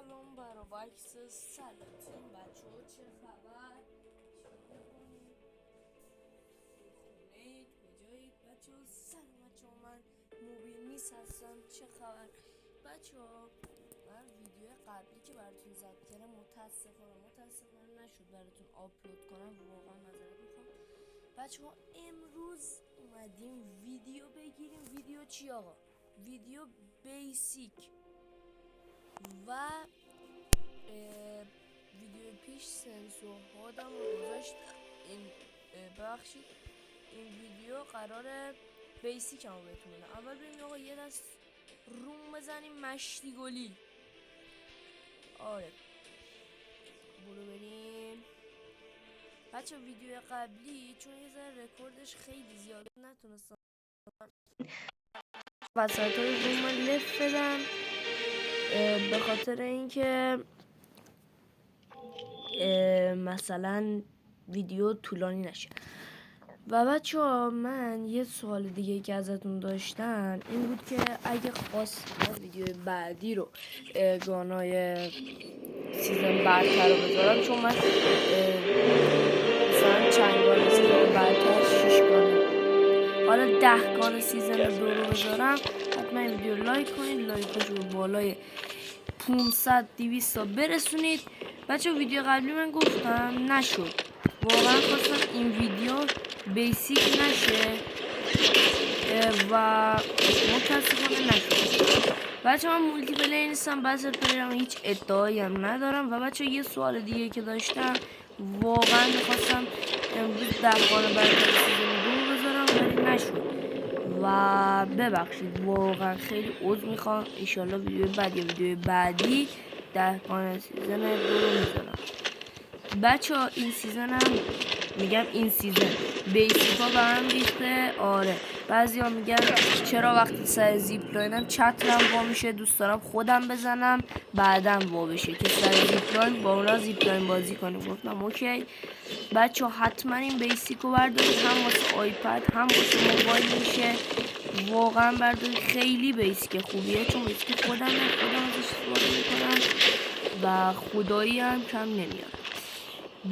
سلام برای عکس سلامتون بچه ها، چه خبر؟ چیکار میکنید؟ خونه اید؟ کجایید بچه ها؟ سلام بچه ها، من موبیل میس هستم. چه خبر بچه ها؟ من ویدیو قبلی که براتون ضبط کردم متاسفانه نشد براتون آپلود کنم، واقعا معذرت میخوام. بچه ها امروز اومدیم ویدیو بگیریم. ویدیو چی آقا؟ ویدیو بیسیک. و ویدیو پیش سنسور هادم رو گذاشتم. این ببخشید، این ویدیو قراره بیسیک هم بهتون بدم. اول بریم آقا یه دست روم بزنیم مشتی گلی. آره برو بریم بچه. ویدیو قبلی چون یه ذره رکوردش خیلی زیاد نتونستم وسط های روم لفت بدم، به خاطر اینکه مثلا ویدیو طولانی نشه. و بچه ها من یه سوال دیگه که ازتون داشتم این بود که اگه خواستم ویدیو بعدی رو گانای سیزن برتر رو بذارم، چون من مثلا چند گان سیزن برتر 6 گانه، حالا 10 گان سیزن 2 رو بذارم، حتما این ویدیو لایک کنید، لایکاش رو بالای 500-200 تا برسونید. بچه ویدیو قبلی من گفتم نشد، واقعا خواستم این ویدیو بیسیک نشه و متاسفانه نشد. بچه من مولتی پلیر نیستم، بچه پلیرم هیچ ادعایی هم ندارم. و بچه یه سوال دیگه که داشتم، واقعا میخواستم امروز 10 گان برتر سیزن 2 بذارم ولی نشد و ببخشید، واقعا خیلی عذر میخوام. انشالله ویدیو بعدی 10 گان سیزن 2 رو میذارم. بچه ها این سیزن هم میگم این سیزن بیسیک ها به هم ریخته. آره بعضی ها میگن چرا وقتی سر زیپ لاینم چترم وا میشه، دوست دارم خودم بزنم بعدم وا بشه که سر زیپ لاین با اونا زیپ لاین بازی کنیم. گفتم اوکی بچه ها حتما این بیسیک رو بردارید، هم واسه آیپد هم واسه موبایل میشه. واقعا بردارید، خیلی بیسیک خوبیه، چون بیسیک خودم ازش استفاده میکنم و خدایی هم کم نمیاد.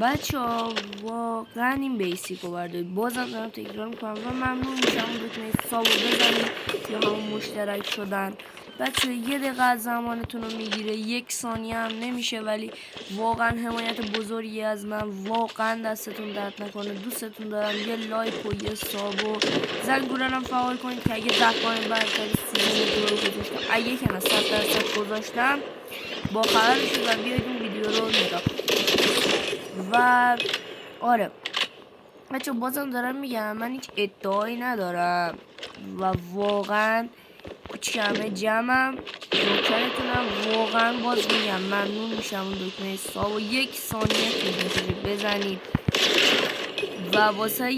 بچه ها واقعا این بیسیک رو بردارید. بازم دارم تکرار میکنم و ممنون میشم دکمه سابو بزنید یا همون مشترک شدن. بچه یه دقیقه از زمانتون رو میگیره، 1 ثانیه هم نمیشه، ولی واقعا حمایت بزرگی از من. واقعا دستتون درد نکنه، دوستتون دارم. یه لایک و یه ساب و زنگوله هم فعال کنید که اگه 10 گان برتر سیزن 2 رو گذاشتم، اگه که نه 100% گذاشتم با خبر بشید و بیاید اون ویدیو رو نگاه. و آره بچه بازم دارم میگم من هیچ ادعایی ندارم و واقعا کوچکمه جمعم نوکرتونم. واقعا باز میگم ممنون میشم اون دکمه ساب و 1 ثانیه که بزنید. و واسه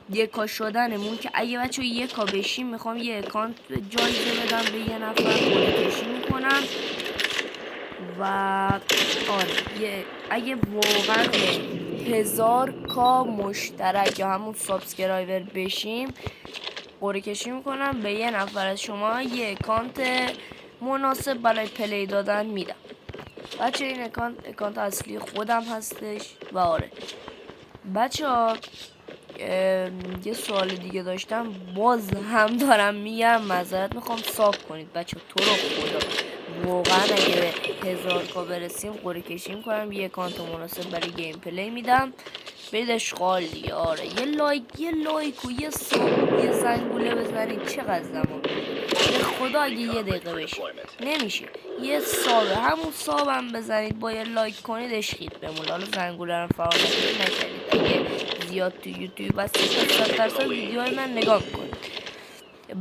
یکا شدنمون که اگه بچه یکا بشیم میخوام یه اکانت جایزه بدم به یه نفر، خودکشی میکنم. و آره اگه واقعا 1000k مشترک یا همون سابسکرایبر بشیم، قرعه کشی میکنم به یه نفر از شما یه اکانت مناسب برای پلی دادن میدم. بچه این اکانت اصلی خودم هستش. و آره بچه ها یه سوال دیگه داشتم، باز هم دارم میگم معذرت میخوام، صاف کنید بچه تو رو خدا. واقعا اگه 1000k برسیم قرعه کشی کنم یه اکانت مناسب برای گیم پلی میدم. برید اشغال دیگه. آره یه لایک و یه ساب یه زنگوله بزنید، چقدر زمان به خدا اگه یه دقیقه بشه نمیشه. یه ساب همون سابم بزنید، با یه لایک کنید عشقید بمون. حالا زنگوله رو فعال نکردید اگه زیاد تو یوتیوب هستید 100% ویدیوهای من نگاه میکنید.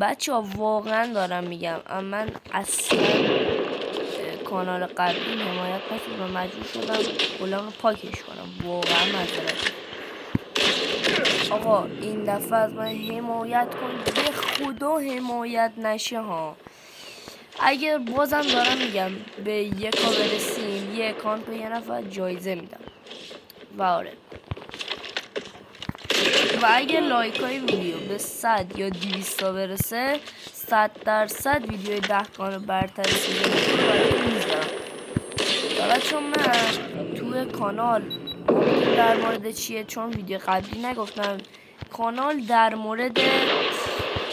بچه ها واقعا دارم میگم من اصلا کانال قبلی حمایت نشد و مجبور شدم کلام رو پاکش کنم. واقعا معذرت آقا، این دفعه از من حمایت کنید، به خدا حمایت نشه ها. اگر بازم دارم میگم به 1 برسیم یه اکانت به یه نفر جایزه میدم. و آره و اگه لایک های ویدیو به 100 یا 200 تا برسه 100% ویدیو 10 گان برتر سیزن رو براتون میذارم. کانال در مورد چیه، چون ویدیو قبلی نگفتم. کانال در مورد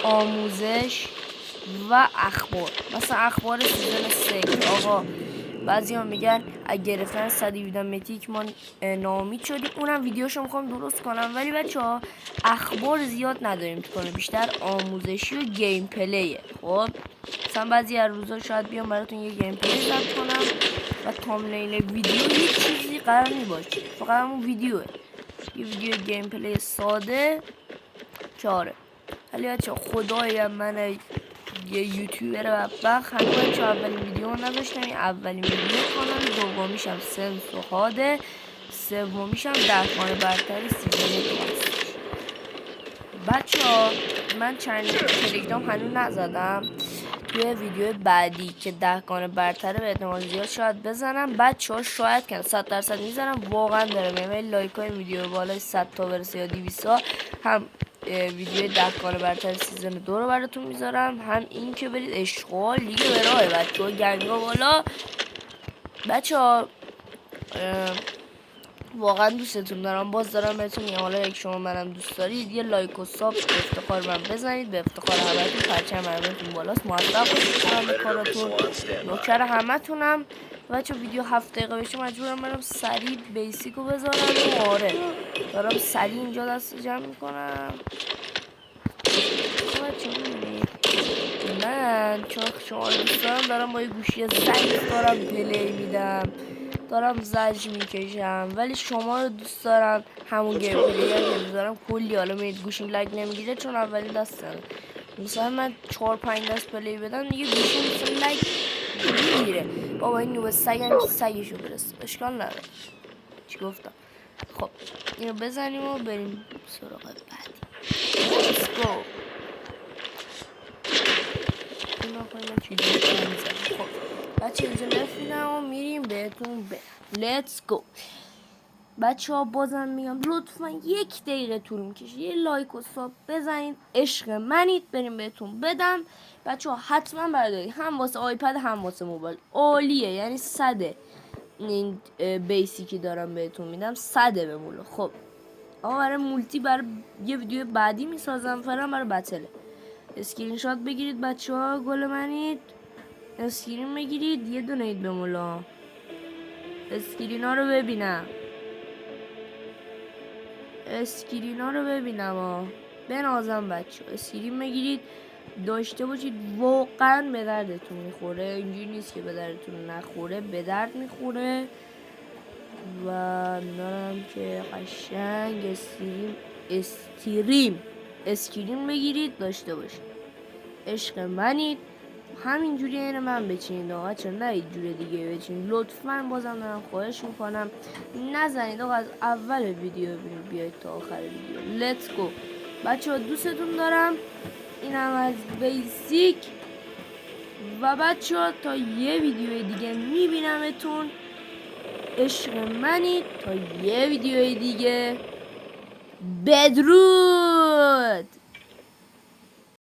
آموزش و اخبار، مثلا اخبار سیزن 3 آقا بعضی ها میگن اگه گرفتن 117 متیک ما ناامید شدیم، اونم ویدیوشو میخوام درست کنم. ولی بچه ها اخبار زیاد نداریم تو کنه، بیشتر آموزشی و گیم پلیه. خب مثلا بعضی از روزا شاید بیام براتون یه گیم پلی ضبط کنم و تامنیل ویدیو هیچ چیزی قرار نباشه، فقط همون ویدیوه، یه ویدیو گیم پلی ساده چاره. ولی بچه خدایم من یه یوتیوبر بدبخت هنوز بچه اولین ویدیو نذاشتم. این اولین ویدیو کانال، دومیشم سنس و حاده، سومیشم دهقان برتر سیزن 2 هست. بچه ها من چند تلگرام هنوز نزدم، توی ویدیو بعدی که دهقان برتره به احتمال زیاد شاید بزنم. بچه ها شاید که 100% میزنم، واقعا دارم یعنی لایک های ویدیو بالای 100 تا برسه یا 200 تا هم ویدیو دهقان برتر سیزن 2 رو براتون میذارم، هم این که برید اشغال لیگ برای بچه ها گنگا بالا. بچه ها واقعا دوستتون دارم، باز دارم بهتون میگم حالا یک شما منم دوست دارید یه لایک و ساب به افتخار من بزنید، به افتخار همتون پرچم همتون بالاست، موفق باشید به کاراتون، نوکر همتونم. بچه ویدیو 7 دقیقه بشه مجبورم برم سریع بیسیک رو بذارم و آره دارم سریع اینجا دست جمع میکنم. بچه میبینید من چون شما رو دوست دارم با یه گوشی ضعیف دارم پلی میدم، دارم زج میکشم، ولی شما رو دوست دارم همون گیم پلی هم که دوست دارم کلی. حالا میرید گوشیم لگ نمیگیره چون اولین دستم، مثلا من 4-5 دست پلی بدم دیگه گوشیم مثلا لگ میگیره. بابا این نوبه سگم سگشو برسه، اشکال نداره چی گفتم. خب اینو بزنیم و بریم سراغ بعدی. Let's go. خب بچه اینجا نفیدم و میریم بهتون Let's go. بچه ها بازم میگم لطفا 1 دقیقه طول میکشه، یه لایک و ساب بزنید، عشق منید، بریم بهتون بدم. بچه ها حتما بردارید، هم واسه آیپد هم واسه موبایل عالیه، یعنی 100 این بیسیکی دارم بهتون میدم 100 بمونه. خب آقا برای مولتی برای یه ویدیو بعدی میسازم، فرام برای بتله. اسکرین شات بگیرید بچه ها، گل منید، اسکرین بگیرید، یه دونه اید به مولا، اسکرین ها رو ببینم، اسکرین ها رو ببینم بنازم. بچه ها اسکرین بگیرید داشته باشید، واقعا به دردتون میخوره، اینجوری نیست که به دردتون نخوره، به درد میخوره. و نارم که قشنگ اسکرین بگیرید داشته باشید، عشق منید. همینجوری این من بچینید آقا، چرا نه اینجوری دیگه بچینید لطفا. بازم دارم خواهش میکنم نزنید آقا، از اول ویدیو بیاید تا آخر ویدیو. لیتس گو بچه ها، دوستتون دارم. اینم از بیسیک و بچه ها تا یه ویدیو دیگه میبینمتون، عشق منید. تا یه ویدیو دیگه، بدرود.